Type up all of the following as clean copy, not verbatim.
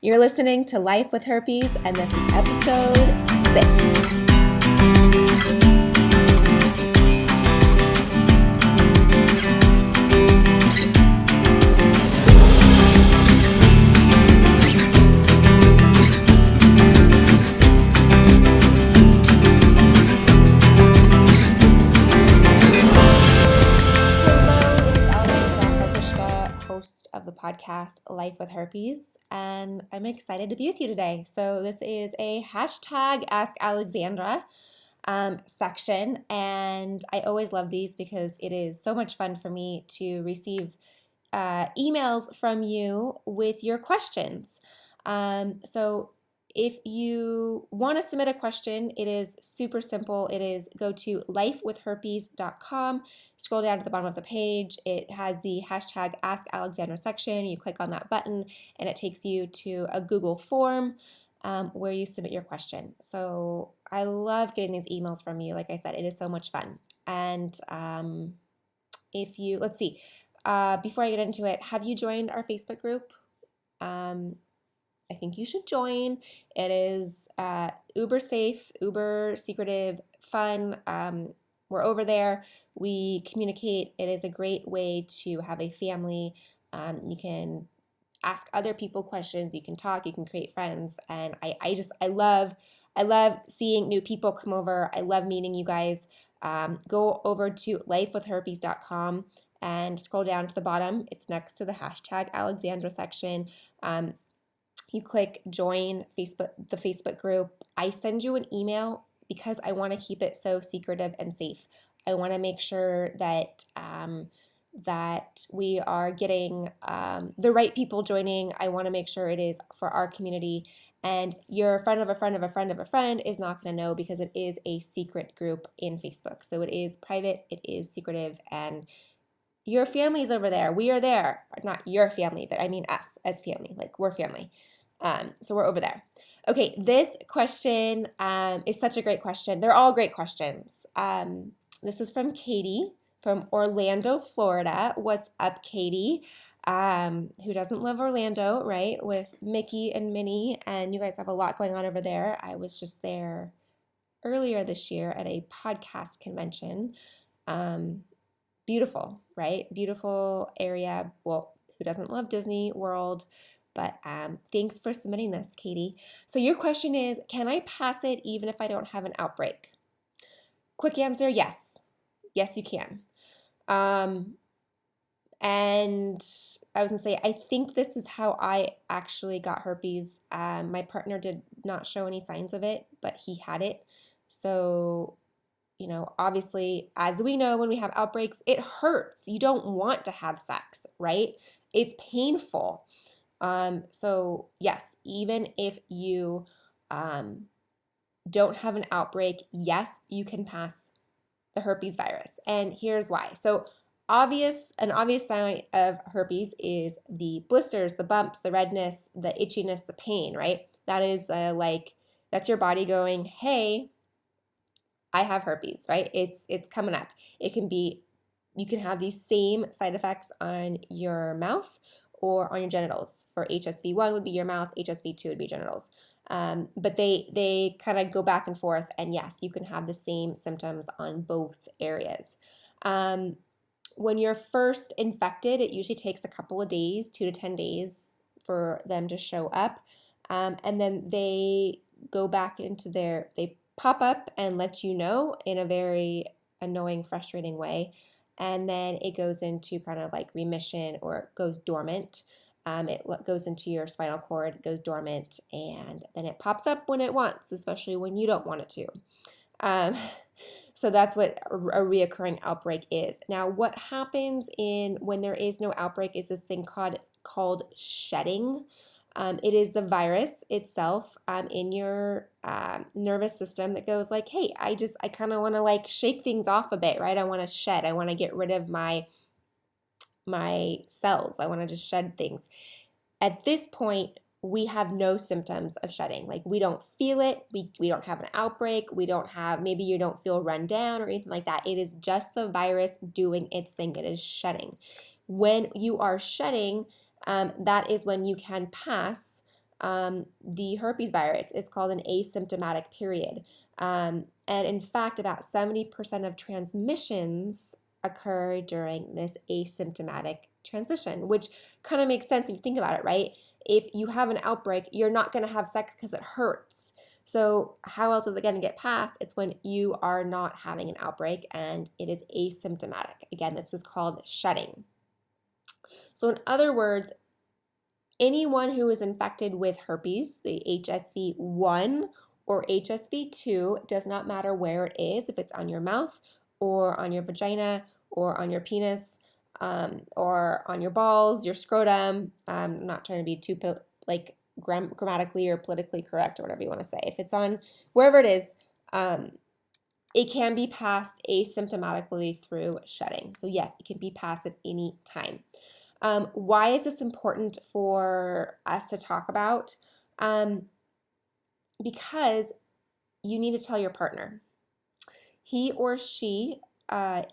You're listening to Life with Herpes, and this is episode 6. Of the podcast Life with Herpes, and I'm excited to be with you today. So this is a hashtag Ask Alexandra section, and I always love these because it is so much fun for me to receive emails from you with your questions. So if you want to submit a question, it is super simple. It is go to lifewithherpes.com, scroll down to the bottom of the page. It has the hashtag Ask Alexandra section. You click on that button and it takes you to a Google form where you submit your question. So I love getting these emails from you. Like I said, it is so much fun. And let's see, before I get into it, have you joined our Facebook group? I think you should join. It is uber safe, uber secretive, fun. We're over there. We communicate. It is a great way to have a family. You can ask other people questions. You can talk. You can create friends. And I love seeing new people come over. I love meeting you guys. Go over to lifewithherpes.com and scroll down to the bottom. It's next to the hashtag Alexandra section. You click join the Facebook group. I send you an email because I want to keep it so secretive and safe. I want to make sure that that we are getting the right people joining. I want to make sure it is for our community. And your friend of a friend of a friend of a friend is not going to know because it is a secret group in Facebook. So it is private, it is secretive, and your family is over there. We are there. Not your family, but I mean us as family. Like, we're family. So we're over there. Okay, this question is such a great question. They're all great questions. This is from Katie from Orlando, Florida. What's up, Katie? Who doesn't love Orlando, right? With Mickey and Minnie, and you guys have a lot going on over there. I was just there earlier this year at a podcast convention. Beautiful, right? Beautiful area. Well, who doesn't love Disney World? But thanks for submitting this, Katie. So your question is, can I pass it even if I don't have an outbreak? Quick answer, yes. Yes, you can. And I was going to say, I think this is how I actually got herpes. My partner did not show any signs of it, but he had it. So, obviously, as we know, when we have outbreaks, it hurts. You don't want to have sex, right? It's painful. So yes, even if you don't have an outbreak, yes, you can pass the herpes virus. And here's why. So an obvious sign of herpes is the blisters, the bumps, the redness, the itchiness, the pain, right? That is that's your body going, hey, I have herpes, right? It's coming up. You can have these same side effects on your mouth or on your genitals. For HSV1 would be your mouth, HSV2 would be genitals. But they kind of go back and forth, and yes, you can have the same symptoms on both areas. When you're first infected, it usually takes a couple of days, 2 to 10 days for them to show up. And then they go back they pop up and let you know in a very annoying, frustrating way. And then it goes into kind of like remission, or it goes dormant. It goes into your spinal cord, goes dormant, and then it pops up when it wants, especially when you don't want it to. So that's what a reoccurring outbreak is. Now, what happens when there is no outbreak is this thing called shedding. It is the virus itself in your nervous system that goes like, hey, I kind of want to like shake things off a bit, right? I want to shed. I want to get rid of my cells. I want to just shed things. At this point, we have no symptoms of shedding. Like, we don't feel it. We don't have an outbreak. Maybe you don't feel run down or anything like that. It is just the virus doing its thing. It is shedding. When you are shedding, that is when you can pass the herpes virus is called an asymptomatic period. And in fact, about 70% of transmissions occur during this asymptomatic transition, which kind of makes sense if you think about it, right? If you have an outbreak, you're not going to have sex because it hurts. So how else is it going to get passed? It's when you are not having an outbreak and it is asymptomatic. Again, this is called shedding. So in other words, anyone who is infected with herpes, the HSV1 or HSV2, does not matter where it is, if it's on your mouth or on your vagina or on your penis or on your balls, your scrotum. I'm not trying to be too grammatically or politically correct or whatever you want to say. If it's on wherever it is, it can be passed asymptomatically through shedding. So yes, it can be passed at any time. Why is this important for us to talk about? Because you need to tell your partner. He or she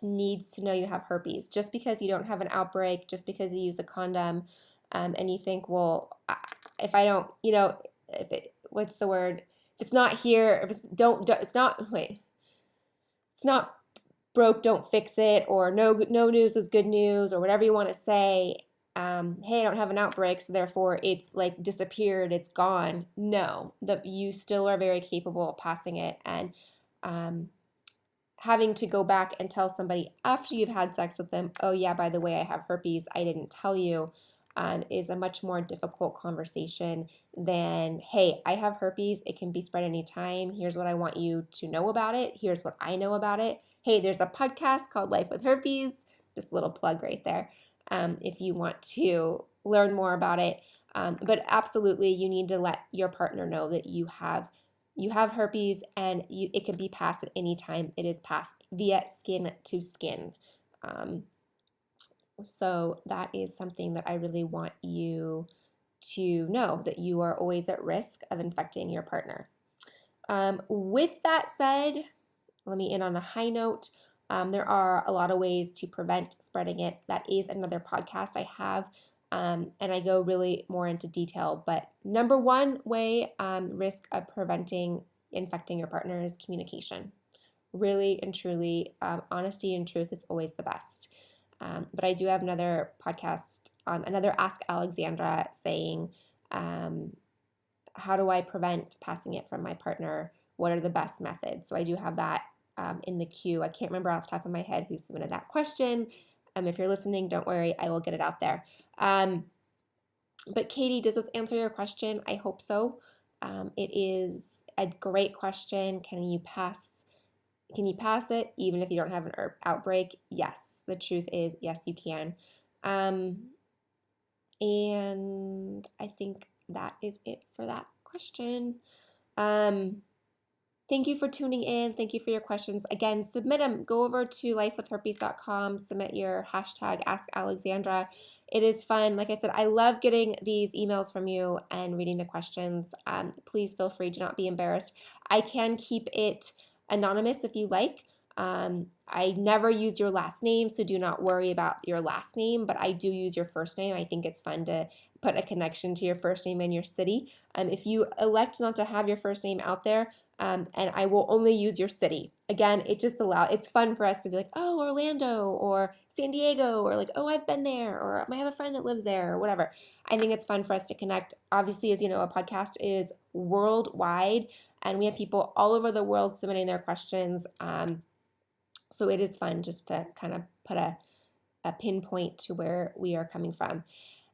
needs to know you have herpes. Just because you don't have an outbreak, just because you use a condom, and you think, well, if I don't, what's the word? If it's not here, if it's it's not broke, don't fix it, or no news is good news, or whatever you want to say. Hey, I don't have an outbreak, so therefore it's like disappeared, it's gone. No, that you still are very capable of passing it, and having to go back and tell somebody after you've had sex with them, oh yeah, by the way, I have herpes, I didn't tell you, is a much more difficult conversation than, hey, I have herpes, it can be spread anytime, here's what I want you to know about it, here's what I know about it. Hey, there's a podcast called Life with Herpes, just a little plug right there, if you want to learn more about it. But absolutely, you need to let your partner know that you have herpes, and it can be passed at any time. It is passed via skin to skin. So that is something that I really want you to know, that you are always at risk of infecting your partner. With that said, let me end on a high note. There are a lot of ways to prevent spreading it. That is another podcast I have, and I go really more into detail. But number one way, risk of preventing infecting your partner is communication. Really and truly, honesty and truth is always the best. But I do have another podcast on another Ask Alexandra saying, how do I prevent passing it from my partner? What are the best methods? So I do have that in the queue. I can't remember off the top of my head who submitted that question. If you're listening, don't worry, I will get it out there. But Katie, does this answer your question? I hope so. It is a great question. Can you pass it even if you don't have an outbreak? Yes. The truth is, yes, you can. And I think that is it for that question. Thank you for tuning in. Thank you for your questions. Again, submit them. Go over to lifewithherpes.com, submit your hashtag #AskAlexandra. It is fun. Like I said, I love getting these emails from you and reading the questions. Please feel free. Do not be embarrassed. I can keep it anonymous if you like. I never used your last name, so do not worry about your last name, but I do use your first name. I think it's fun to put a connection to your first name and your city. If you elect not to have your first name out there, and I will only use your city. Again, it's fun for us to be like, oh, Orlando or San Diego, or like, oh, I've been there, or I have a friend that lives there, or whatever. I think it's fun for us to connect. Obviously, as you know, a podcast is worldwide, and we have people all over the world submitting their questions. So it is fun just to kind of put a pinpoint to where we are coming from.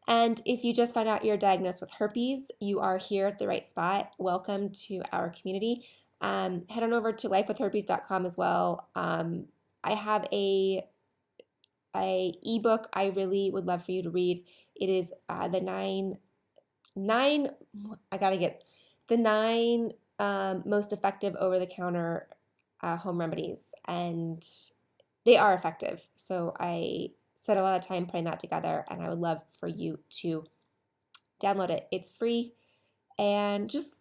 And if you just found out you're diagnosed with herpes, you are here at the right spot. Welcome to our community. Head on over to lifewithherpes.com as well. I have a ebook I really would love for you to read. It is the nine most effective over-the-counter home remedies, and they are effective. So I spent a lot of time putting that together, and I would love for you to download it. It's free, and just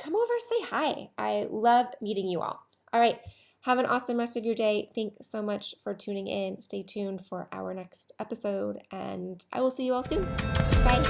come over, say hi. I love meeting you all. All right, have an awesome rest of your day. Thanks so much for tuning in. Stay tuned for our next episode, and I will see you all soon. Bye.